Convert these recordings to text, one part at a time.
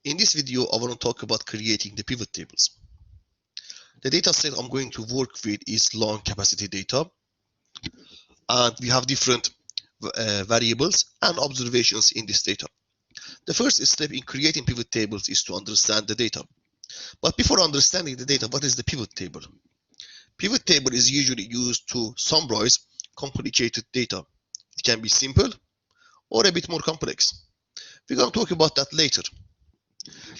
In this video, I want to talk about creating the pivot tables. The data set I'm going to work with is long capacity data, and we have different variables and observations in this data. The first step in creating pivot tables is to understand the data. But before understanding the data, what is the pivot table? Pivot table is usually used to summarize complicated data. It can be simple or a bit more complex. We're going to talk about that later.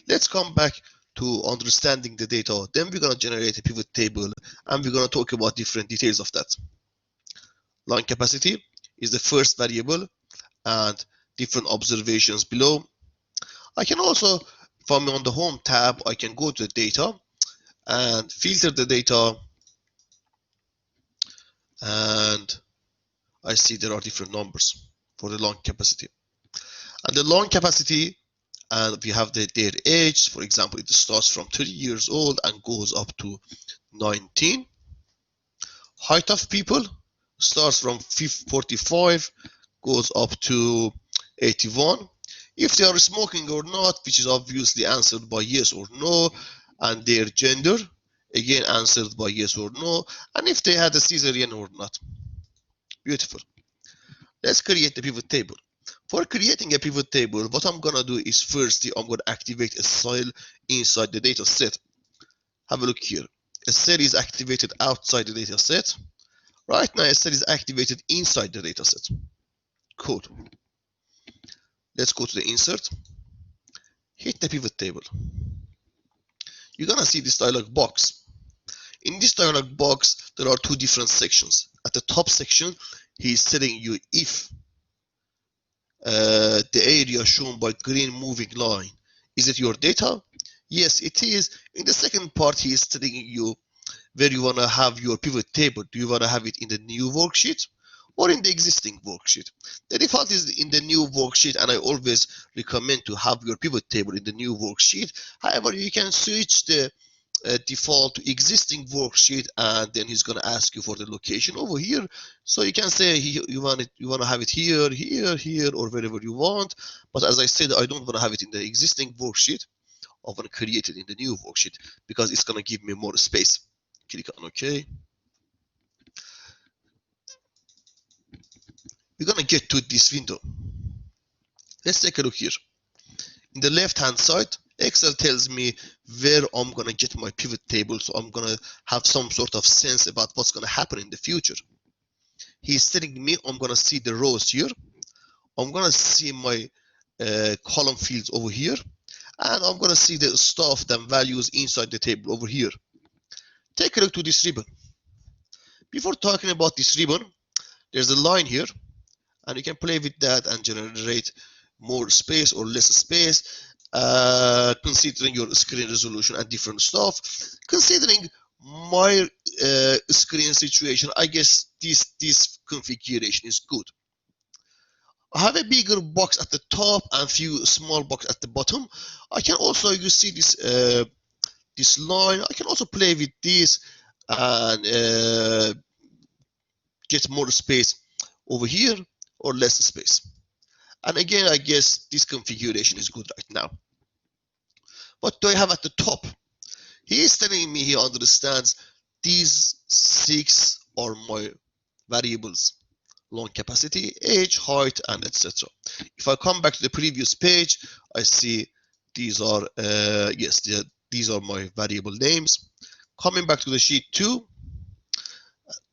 Let's come back to understanding the data. Then we're going to generate a pivot table, and we're going to talk about different details of that. Line capacity is the first variable, and different observations below. I can also, if I'm on the home tab, I can go to the data and filter the data, and I see there are different numbers for the long capacity. And the long capacity, and we have their age. For example, it starts from 30 years old and goes up to 19. Height of people starts from 45, goes up to 81. If they are smoking or not, which is obviously answered by yes or no, and their gender, again answered by yes or no, and if they had a cesarean or not. Beautiful. Let's create the pivot table. For creating a pivot table, what I'm gonna do is firstly, I'm gonna activate a cell inside the data set. Have a look here. A cell is activated outside the data set. Right now, a cell is activated inside the data set. Cool. Let's go to the insert. Hit the pivot table. You're gonna see this dialog box. In this dialog box, there are two different sections. At the top section, he is telling you if the area shown by green moving line, is it your data? Yes, it is. In the second part, he is telling you where you want to have your pivot table. Do you want to have it in the new worksheet or in the existing worksheet? The default is in the new worksheet, and I always recommend to have your pivot table in the new worksheet. However, you can switch the default to existing worksheet, and then he's going to ask you for the location over here. So you can say you want to have it here, here, here, or wherever you want. But as I said, I don't want to have it in the existing worksheet. I want to create it in the new worksheet because it's going to give me more space. Click on OK. We're going to get to this window. Let's take a look here. In the left hand side, Excel tells me where I'm going to get my pivot table, so I'm going to have some sort of sense about what's going to happen in the future. He's telling me I'm going to see the rows here. I'm going to see my column fields over here, and I'm going to see the stuff, the values inside the table over here. Take a look to this ribbon. Before talking about this ribbon, there's a line here, and you can play with that and generate more space or less space, considering your screen resolution and different stuff. Considering my screen situation, I guess this configuration is good. I have a bigger box at the top and few small boxes at the bottom. I can also, you see this this line, I can also play with this and get more space over here or less space. And again, I guess this configuration is good right now. What do I have at the top? He is telling me he understands these 6 are my variables: long capacity, age, height, and etc. If I come back to the previous page, I see these are yes, these are my variable names. Coming back to the sheet 2,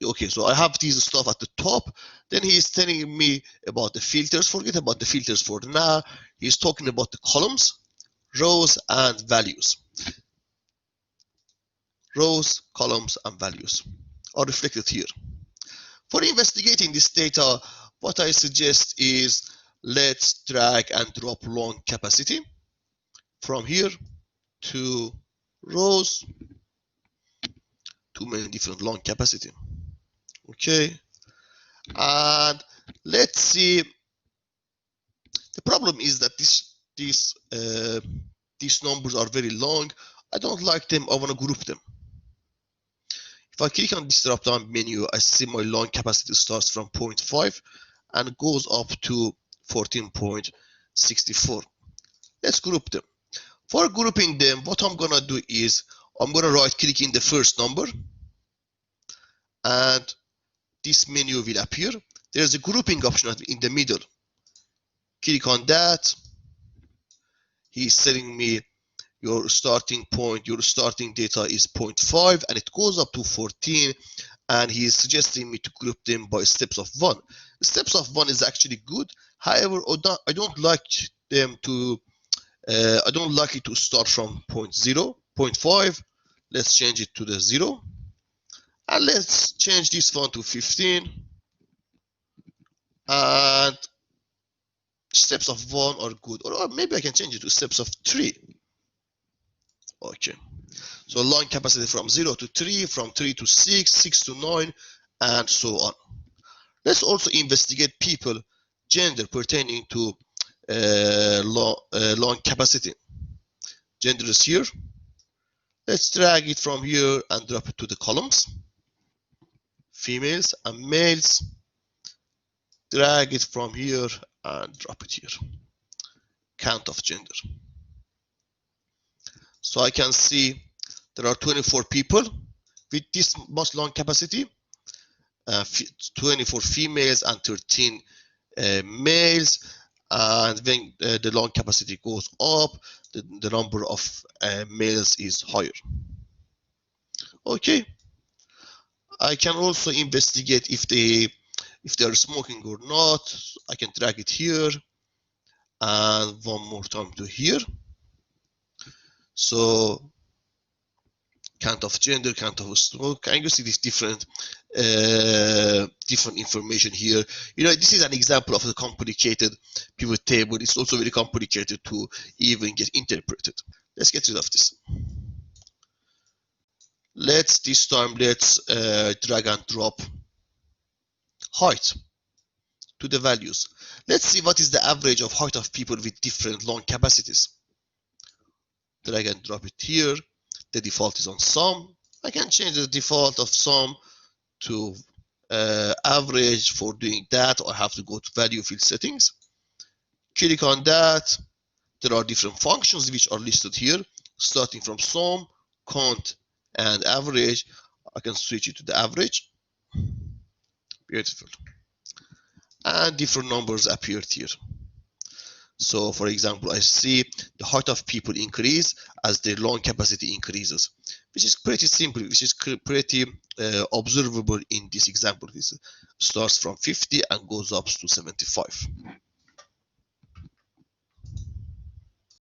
okay, so I have these stuff at the top. Then he is telling me about the filters. Forget about the filters for now. He's talking about the columns, rows, and values. Rows, columns, and values are reflected here. For investigating this data, what I suggest is let's drag and drop long capacity from here to rows, too many different long capacity. Okay, and let's see. The problem is that these numbers are very long. I don't like them. I want to group them. If I click on this drop down menu, I see my long capacity starts from 0.5 and goes up to 14.64. Let's group them. For grouping them, what I'm gonna do is I'm gonna right click in the first number and this menu will appear. There's a grouping option in the middle. Click on that. He's telling me your starting point, your starting data is 0.5 and it goes up to 14, and he's suggesting me to group them by steps of 1. The steps of 1 is actually good. However, I don't like them to I don't like it to start from 0.0, 0.5. Let's change it to the 0, and let's change this one to 15, and steps of 1 are good, or maybe I can change it to steps of 3. Okay, so line capacity from 0 to 3, from 3 to 6, 6 to 9, and so on. Let's also investigate people gender pertaining to line capacity. Gender is here. Let's drag it from here and drop it to the columns. Females and males. Drag it from here and drop it here. Count of gender. So I can see there are 24 people with this most long capacity, 24 females and 13 males. And when the long capacity goes up, the number of males is higher. Okay, I can also investigate if they are smoking or not. I can drag it here and one more time to here. So count of gender, count of smoke. Can you see this different information here? You know, this is an example of a complicated pivot table. It's also very complicated to even get interpreted. Let's get rid of this. This time let's drag and drop height to the values. Let's see what is the average of height of people with different long capacities. Drag and drop it here. The default is on sum. I can change the default of sum to average. For doing that, I have to go to value field settings. Click on that. There are different functions which are listed here, starting from sum, count, and average. I can switch it to the average. Beautiful. And different numbers appeared here. So for example, I see the height of people increase as their long capacity increases, which is pretty simple, which is pretty observable in this example. This starts from 50 and goes up to 75.